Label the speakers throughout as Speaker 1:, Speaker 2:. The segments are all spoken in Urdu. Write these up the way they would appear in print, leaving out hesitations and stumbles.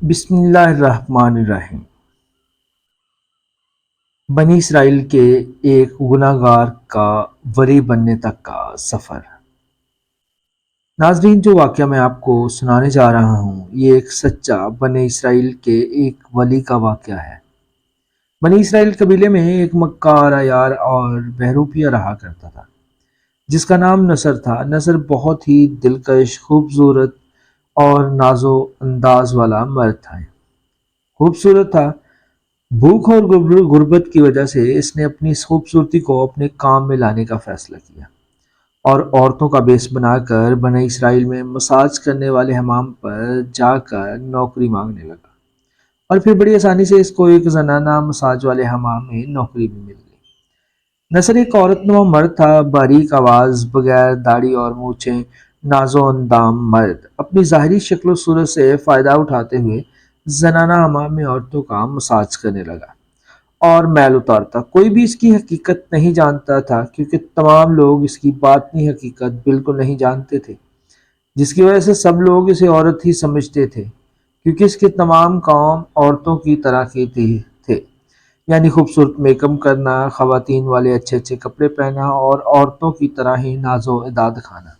Speaker 1: بسم اللہ الرحمن الرحیم۔ بنی اسرائیل کے ایک گناہ گار کا ولی بننے تک کا سفر۔ ناظرین، جو واقعہ میں آپ کو سنانے جا رہا ہوں یہ ایک سچا بنی اسرائیل کے ایک ولی کا واقعہ ہے۔ بنی اسرائیل قبیلے میں ایک مکار، عیار اور بہروپیہ رہا کرتا تھا جس کا نام نصر تھا۔ نصر بہت ہی دلکش، خوبصورت اور ناز و انداز والا مرد تھا۔ خوبصورت تھا، بھوک اور غربت کی وجہ سے اس نے اپنی اس خوبصورتی کو اپنے کام میں لانے کا فیصلہ کیا اور عورتوں کا بیس بنا کر بنی اسرائیل میں مساج کرنے والے حمام پر جا کر نوکری مانگنے لگا، اور پھر بڑی آسانی سے اس کو ایک زنانہ مساج والے حمام میں نوکری بھی مل گئی۔ نصر ایک عورت نما مرد تھا، باریک آواز، بغیر داڑھی اور مونچھیں، ناز و اندام مرد اپنی ظاہری شکل و صورت سے فائدہ اٹھاتے ہوئے زنانہ حمام میں عورتوں کا مساج کرنے لگا اور میل اتارتا۔ کوئی بھی اس کی حقیقت نہیں جانتا تھا کیونکہ تمام لوگ اس کی باطنی حقیقت بالکل نہیں جانتے تھے، جس کی وجہ سے سب لوگ اسے عورت ہی سمجھتے تھے کیونکہ اس کے تمام کام عورتوں کی طرح کے تھے، یعنی خوبصورت میک اپ کرنا، خواتین والے اچھے اچھے کپڑے پہننا اور عورتوں کی طرح ہی ناز و اعداد کھانا۔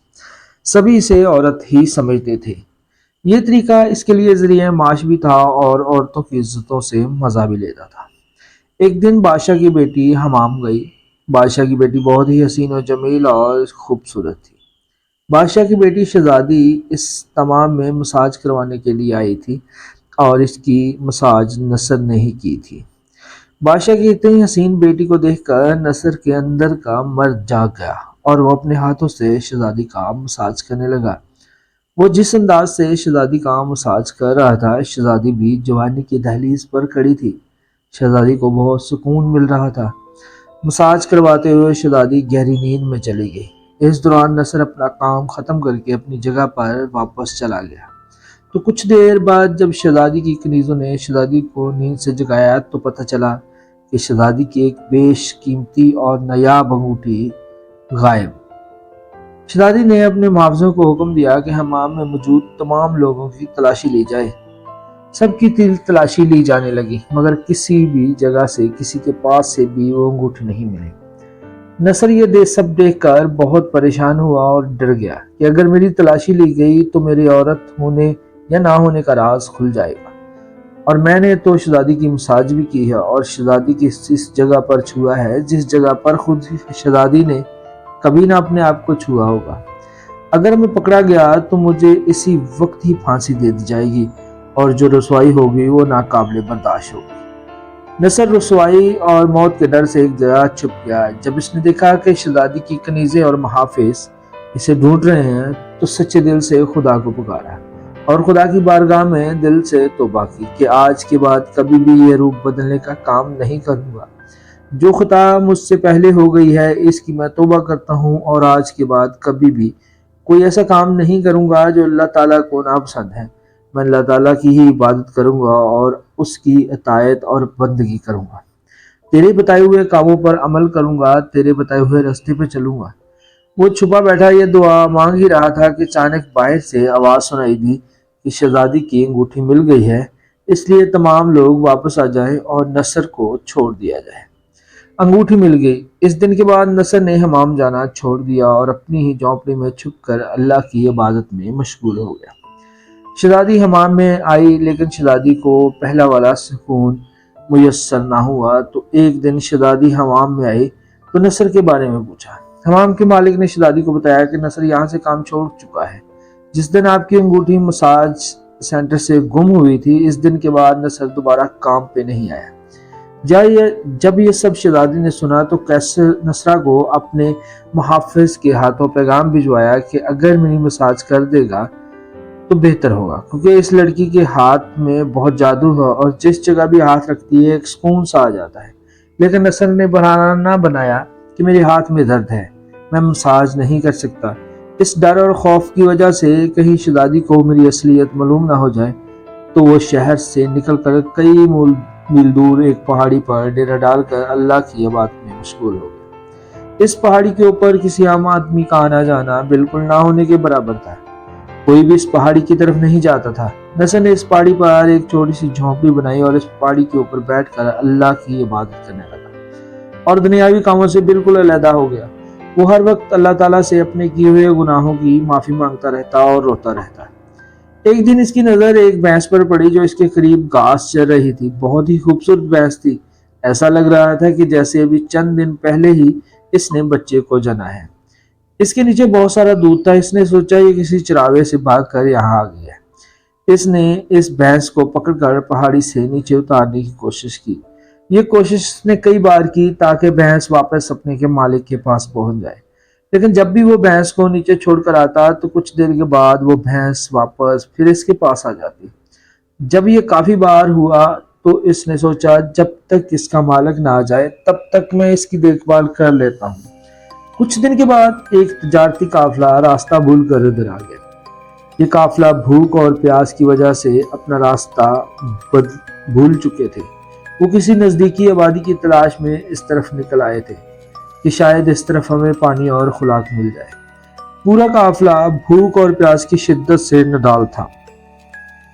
Speaker 1: سبھی اسے عورت ہی سمجھتے تھے۔ یہ طریقہ اس کے لیے ذریعہ معاش بھی تھا اور عورتوں کی عزتوں سے مزہ بھی لیتا تھا۔ ایک دن بادشاہ کی بیٹی حمام گئی۔ بادشاہ کی بیٹی بہت ہی حسین و جمیل اور خوبصورت تھی۔ بادشاہ کی بیٹی شہزادی اس تمام میں مساج کروانے کے لیے آئی تھی اور اس کی مساج نصر نے ہی کی تھی۔ بادشاہ کی اتنی حسین بیٹی کو دیکھ کر نصر کے اندر کا مرد جاگ گیا اور وہ اپنے ہاتھوں سے شہزادی کا مساج کرنے لگا۔ وہ جس انداز سے شہزادی کا مساج کر رہا تھا، شہزادی بھی جوانی کی دہلیز پر کھڑی تھی۔ شہزادی کو بہت سکون مل رہا تھا۔ مساج کرواتے ہوئے شہزادی گہری نیند میں چلی گئی۔ اس دوران نصر اپنا کام ختم کر کے اپنی جگہ پر واپس چلا گیا۔ تو کچھ دیر بعد جب شہزادی کی کنیزوں نے شہزادی کو نیند سے جگایا تو پتہ چلا کہ شہزادی کی ایک بیش قیمتی اور نایاب انگوٹھی غائب۔ شہزادی نے اپنے محافظوں کو حکم دیا کہ حمام میں موجود تمام لوگوں کی تلاشی لی جائے۔ سب کی تلاشی لی جانے لگی مگر کسی بھی جگہ سے کسی کے پاس سے بھی وہ انگوٹھی نہیں ملی۔ نصر یہ سب دیکھ کر بہت پریشان ہوا اور ڈر گیا کہ اگر میری تلاشی لی گئی تو میری عورت ہونے یا نہ ہونے کا راز کھل جائے گا، اور میں نے تو شہزادی کی مساج بھی کی ہے اور شہزادی کی اس جگہ پر چھوا ہے جس جگہ پر خود شہزادی نے کبھی نہ اپنے آپ کو چھوا ہوگا۔ اگر میں پکڑا گیا تو مجھے اسی وقت ہی پھانسی دے دی جائے گی اور جو رسوائی ہوگی وہ ناقابل برداشت ہوگی۔ نصر رسوائی اور موت کے ڈر سے ایک جگہ چھپ گیا۔ جب اس نے دیکھا کہ شہزادی کی کنیزیں اور محافظ اسے ڈھونڈ رہے ہیں تو سچے دل سے خدا کو پکارا اور خدا کی بارگاہ میں دل سے توبہ کی کہ آج کے بعد کبھی بھی یہ روپ بدلنے کا کام نہیں کروں گا۔ جو خطا مجھ سے پہلے ہو گئی ہے اس کی میں توبہ کرتا ہوں اور آج کے بعد کبھی بھی کوئی ایسا کام نہیں کروں گا جو اللہ تعالیٰ کو ناپسند ہے۔ میں اللہ تعالیٰ کی ہی عبادت کروں گا اور اس کی اطاعت اور بندگی کروں گا، تیرے بتائے ہوئے کاموں پر عمل کروں گا، تیرے بتائے ہوئے راستے پہ چلوں گا۔ وہ چھپا بیٹھا یہ دعا مانگ ہی رہا تھا کہ اچانک باہر سے آواز سنائی دی کہ شہزادی کی انگوٹھی مل گئی ہے، اس لیے تمام لوگ واپس آ جائیں اور نصر کو چھوڑ دیا جائے۔ انگوٹھی مل گئی۔ اس دن کے بعد نصر نے حمام جانا چھوڑ دیا اور اپنی ہی جھونپڑی میں چھپ کر اللہ کی عبادت میں مشغول ہو گیا۔ شہزادی حمام میں آئی لیکن شہزادی کو پہلا والا سکون میسر نہ ہوا۔ تو ایک دن شہزادی حمام میں آئی تو نصر کے بارے میں پوچھا۔ حمام کے مالک نے شہزادی کو بتایا کہ نصر یہاں سے کام چھوڑ چکا ہے۔ جس دن آپ کی انگوٹھی مساج سینٹر سے گم ہوئی تھی اس دن کے بعد نصر دوبارہ کام پہ نہیں آیا۔ جب یہ سب شہزادی نے سنا تو قیصر نصرہ کو اپنے محافظ کے ہاتھوں پیغام بھجوایا کہ اگر میری مساج کر دے گا تو بہتر ہوگا، کیونکہ اس لڑکی کے ہاتھ میں بہت جادو ہے اور جس جگہ بھی ہاتھ رکھتی ہے ایک سکون سا آ جاتا ہے۔ لیکن نصر نے بہانہ نہ بنایا کہ میرے ہاتھ میں درد ہے، میں مساج نہیں کر سکتا۔ اس ڈر اور خوف کی وجہ سے کہیں شہزادی کو میری اصلیت معلوم نہ ہو جائے تو وہ شہر سے نکل کر کئی میل دور ایک پہاڑی پر ڈیرا ڈال کر اللہ کی عبادت میں مشغول ہو گیا۔ اس پہاڑی کے اوپر کسی عام آدمی کا آنا جانا بالکل نہ ہونے کے برابر تھا۔ کوئی بھی اس پہاڑی کی طرف نہیں جاتا تھا۔ نصر نے اس پہاڑی پر ایک چھوٹی سی جھونپڑی بنائی اور اس پہاڑی کے اوپر بیٹھ کر اللہ کی عبادت کرنے لگا اور دنیاوی کاموں سے بالکل علیحدہ ہو گیا۔ وہ ہر وقت اللہ تعالیٰ سے اپنے کیے ہوئے گناہوں کی معافی مانگتا رہتا اور روتا رہتا۔ ایک دن اس کی نظر ایک بھینس پر پڑی جو اس کے قریب گھاس چر رہی تھی۔ بہت ہی خوبصورت بھینس تھی۔ ایسا لگ رہا تھا کہ جیسے ابھی چند دن پہلے ہی اس نے بچے کو جنا ہے۔ اس کے نیچے بہت سارا دودھ تھا۔ اس نے سوچا یہ کسی چراغے سے بھاگ کر یہاں آ گیا ہے۔ اس نے اس بھینس کو پکڑ کر پہاڑی سے نیچے اتارنے کی کوشش کی۔ یہ کوشش اس نے کئی بار کی تاکہ بھینس واپس اپنے کے مالک کے پاس پہنچ جائے، لیکن جب بھی وہ بھینس کو نیچے چھوڑ کر آتا تو کچھ دیر کے بعد وہ بھینس واپس پھر اس کے پاس آ جاتی۔ جب یہ کافی بار ہوا تو اس نے سوچا جب تک اس کا مالک نہ آ جائے تب تک میں اس کی دیکھ بھال کر لیتا ہوں۔ کچھ دن کے بعد ایک تجارتی قافلہ راستہ بھول کر ادھر آ گیا۔ یہ قافلہ بھوک اور پیاس کی وجہ سے اپنا راستہ بھول چکے تھے۔ وہ کسی نزدیکی آبادی کی تلاش میں اس طرف نکل آئے تھے کہ شاید اس طرف ہمیں پانی اور خوراک مل جائے۔ پورا قافلہ بھوک اور پیاس کی شدت سے نڈال تھا۔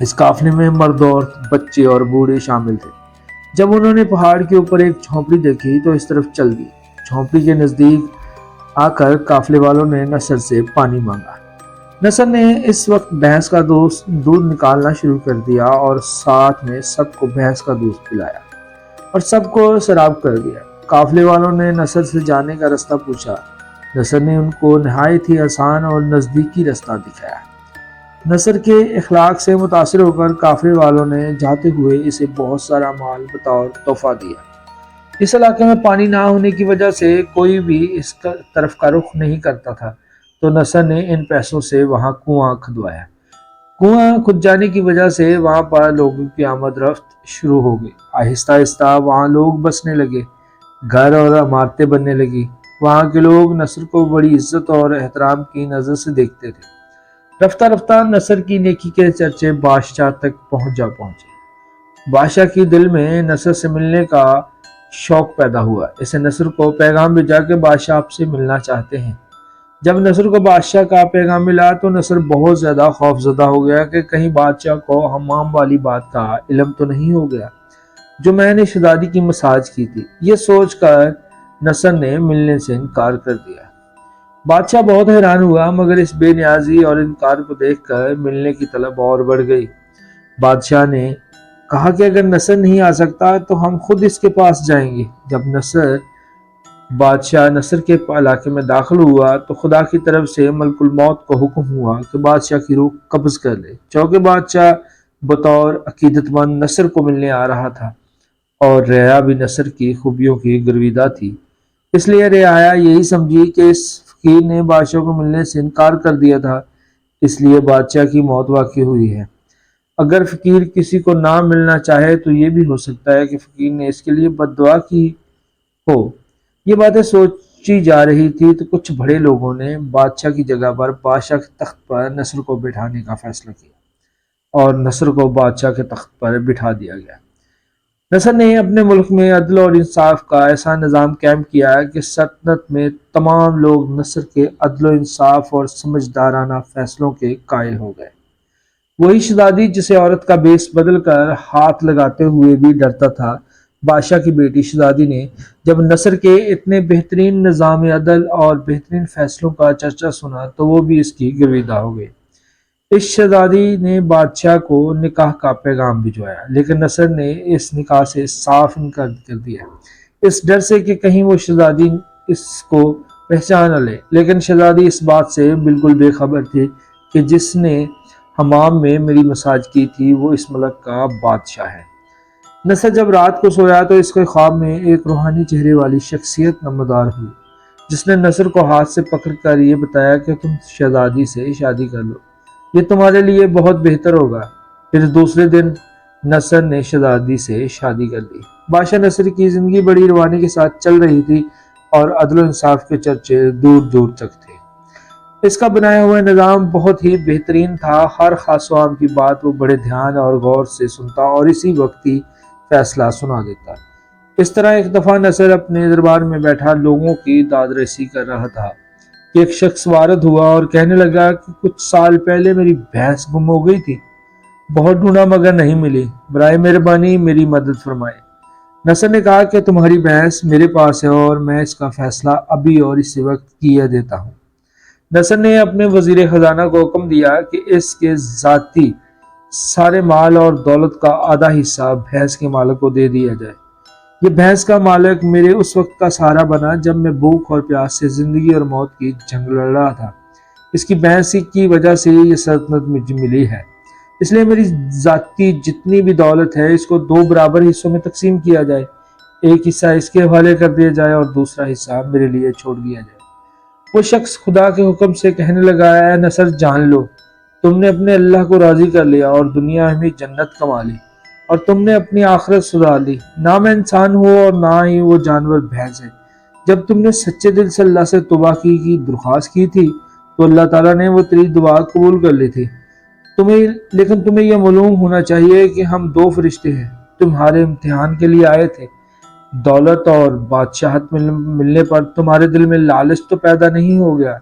Speaker 1: اس قافلے میں مرد عورت بچے اور بوڑھے شامل تھے۔ جب انہوں نے پہاڑ کے اوپر ایک جھونپڑی دیکھی تو اس طرف چل دی۔ جھونپڑی کے نزدیک آ کر قافلے والوں نے نصر سے پانی مانگا۔ نصر نے اس وقت بھینس کا دودھ نکالنا شروع کر دیا اور ساتھ میں سب کو بھینس کا دودھ پلایا اور سب کو سیراب کر دیا۔ قافلے والوں نے نصر سے جانے کا راستہ پوچھا۔ نصر نے ان کو نہایت ہی آسان اور نزدیکی راستہ دکھایا۔ نصر کے اخلاق سے متاثر ہو کر قافلے والوں نے جاتے ہوئے اسے بہت سارا مال بطور تحفہ دیا۔ اس علاقے میں پانی نہ ہونے کی وجہ سے کوئی بھی اس طرف کا رخ نہیں کرتا تھا، تو نصر نے ان پیسوں سے وہاں کنواں کھدوایا۔ کنواں کھد جانے کی وجہ سے وہاں پر لوگوں کی آمد رفت شروع ہو گئی۔ آہستہ آہستہ وہاں لوگ بسنے لگے، گھر اور عمارتیں بننے لگی۔ وہاں کے لوگ نصر کو بڑی عزت اور احترام کی نظر سے دیکھتے تھے۔ رفتہ رفتہ نصر کی نیکی کے چرچے بادشاہ تک پہنچے۔ بادشاہ کی دل میں نصر سے ملنے کا شوق پیدا ہوا۔ اسے نصر کو پیغام بھیجا کہ بادشاہ آپ سے ملنا چاہتے ہیں۔ جب نصر کو بادشاہ کا پیغام ملا تو نصر بہت زیادہ خوف زدہ ہو گیا کہ کہیں بادشاہ کو حمام والی بات کا علم تو نہیں ہو گیا جو میں نے شہزادی کی مساج کی تھی۔ یہ سوچ کر نصر نے ملنے سے انکار کر دیا۔ بادشاہ بہت حیران ہوا، مگر اس بے نیازی اور انکار کو دیکھ کر ملنے کی طلب اور بڑھ گئی۔ بادشاہ نے کہا کہ اگر نصر نہیں آ سکتا تو ہم خود اس کے پاس جائیں گے۔ جب بادشاہ نصر کے علاقے میں داخل ہوا تو خدا کی طرف سے ملک الموت کو حکم ہوا کہ بادشاہ کی روح قبض کر لے۔ چونکہ بادشاہ بطور عقیدت مند نصر کو ملنے آ رہا تھا اور رعایا بھی نصر کی خوبیوں کی گرویدہ تھی، اس لیے رعایا یہی سمجھی کہ اس فقیر نے بادشاہ کو ملنے سے انکار کر دیا تھا، اس لیے بادشاہ کی موت واقع ہوئی ہے۔ اگر فقیر کسی کو نہ ملنا چاہے تو یہ بھی ہو سکتا ہے کہ فقیر نے اس کے لیے بد دعا کی ہو۔ یہ باتیں سوچی جا رہی تھی تو کچھ بڑے لوگوں نے بادشاہ کی جگہ پر بادشاہ کے تخت پر نصر کو بٹھانے کا فیصلہ کیا اور نصر کو بادشاہ کے تخت پر بٹھا دیا گیا۔ نصر نے اپنے ملک میں عدل اور انصاف کا ایسا نظام قائم کیا کہ سلطنت میں تمام لوگ نصر کے عدل و انصاف اور سمجھدارانہ فیصلوں کے قائل ہو گئے۔ وہی شہزادی جسے عورت کا بیس بدل کر ہاتھ لگاتے ہوئے بھی ڈرتا تھا، بادشاہ کی بیٹی شہزادی نے جب نصر کے اتنے بہترین نظام عدل اور بہترین فیصلوں کا چرچا سنا تو وہ بھی اس کی گرویدہ ہو گئی۔ اس شہزادی نے بادشاہ کو نکاح کا پیغام بھجوایا، لیکن نصر نے اس نکاح سے صاف انکار کر دیا، اس ڈر سے کہ کہیں وہ شہزادی اس کو پہچان نہ لے۔ لیکن شہزادی اس بات سے بالکل بے خبر تھی کہ جس نے حمام میں میری مساج کی تھی وہ اس ملک کا بادشاہ ہے۔ نصر جب رات کو سویا تو اس کے خواب میں ایک روحانی چہرے والی شخصیت نمودار ہوئی، جس نے نصر کو ہاتھ سے پکڑ کر یہ بتایا کہ تم شہزادی سے شادی کر لو، یہ تمہارے لیے بہت بہتر ہوگا۔ پھر دوسرے دن نصر نے شہزادی سے شادی کر لی۔ بادشاہ نصر کی زندگی بڑی روانی کے ساتھ چل رہی تھی اور عدل و انصاف کے چرچے دور دور تک تھے۔ اس کا بنایا ہوا نظام بہت ہی بہترین تھا۔ ہر خاص و عام کی بات وہ بڑے دھیان اور غور سے سنتا اور اسی وقت ہی فیصلہ سنا دیتا۔ اس طرح ایک دفعہ نصر اپنے دربار میں بیٹھا لوگوں کی داد رسی کر رہا تھا کہ ایک شخص وارد ہوا اور کہنے لگا کہ کچھ سال پہلے میری بھینس گم ہو گئی تھی، بہت ڈھونڈا مگر نہیں ملی، برائے مہربانی میری مدد فرمائے۔ نصر نے کہا کہ تمہاری بھینس میرے پاس ہے اور میں اس کا فیصلہ ابھی اور اسی وقت کیے دیتا ہوں۔ نصر نے اپنے وزیر خزانہ کو حکم دیا کہ اس کے ذاتی سارے مال اور دولت کا آدھا حصہ بھینس کے مالک کو دے دیا جائے۔ یہ بھینس کا مالک میرے اس وقت کا سہارا بنا جب میں بھوک اور پیاس سے زندگی اور موت کی جنگ لڑ رہا تھا۔ اس کی بھینس کی وجہ سے یہ سلطنت مجھے ملی ہے، اس لیے میری ذاتی جتنی بھی دولت ہے اس کو 2 برابر حصوں میں تقسیم کیا جائے، ایک حصہ اس کے حوالے کر دیا جائے اور دوسرا حصہ میرے لیے چھوڑ دیا جائے۔ وہ شخص خدا کے حکم سے کہنے لگا، اے نصر جان لو، تم نے اپنے اللہ کو راضی کر لیا اور دنیا میں جنت کما لی، اور تم نے اپنی آخرت سدھار لی۔ نہ میں انسان ہوں اور نہ ہی وہ جانور بھینس ہے۔ جب تم نے سچے دل سے اللہ سے توبہ کی درخواست کی تھی تو اللہ تعالیٰ نے وہ تیری دعا قبول کر لی تھی۔ لیکن تمہیں یہ معلوم ہونا چاہیے کہ ہم 2 فرشتے ہیں، تمہارے امتحان کے لیے آئے تھے۔ دولت اور بادشاہت ملنے پر تمہارے دل میں لالچ تو پیدا نہیں ہو گیا؟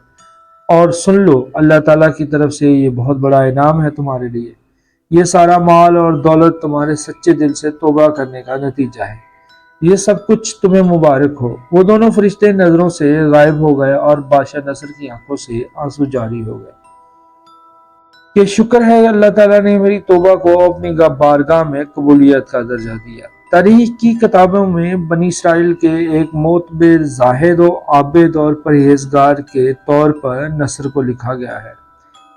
Speaker 1: اور سن لو، اللہ تعالیٰ کی طرف سے یہ بہت بڑا انعام ہے تمہارے لیے۔ یہ سارا مال اور دولت تمہارے سچے دل سے توبہ کرنے کا نتیجہ ہے۔ یہ سب کچھ تمہیں مبارک ہو۔ وہ دونوں فرشتے نظروں سے غائب ہو گئے اور بادشاہ نصر کی آنکھوں سے آنسو جاری ہو گئے کہ شکر ہے اللہ تعالیٰ نے میری توبہ کو اپنی بارگاہ میں قبولیت کا درجہ دیا۔ تاریخ کی کتابوں میں بنی اسرائیل کے ایک معتبر زاہد و عابد اور پرہیزگار کے طور پر نصر کو لکھا گیا ہے۔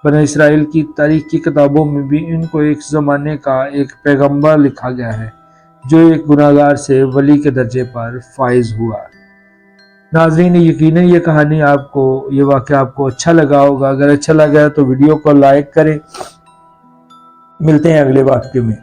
Speaker 1: بنی اسرائیل کی تاریخ کی کتابوں میں بھی ان کو ایک زمانے کا ایک پیغمبر لکھا گیا ہے جو ایک گناہگار سے ولی کے درجے پر فائز ہوا۔ ناظرین، یقیناً یہ واقعہ آپ کو اچھا لگا ہوگا۔ اگر اچھا لگا تو ویڈیو کو لائک کریں۔ ملتے ہیں اگلے واقعے میں۔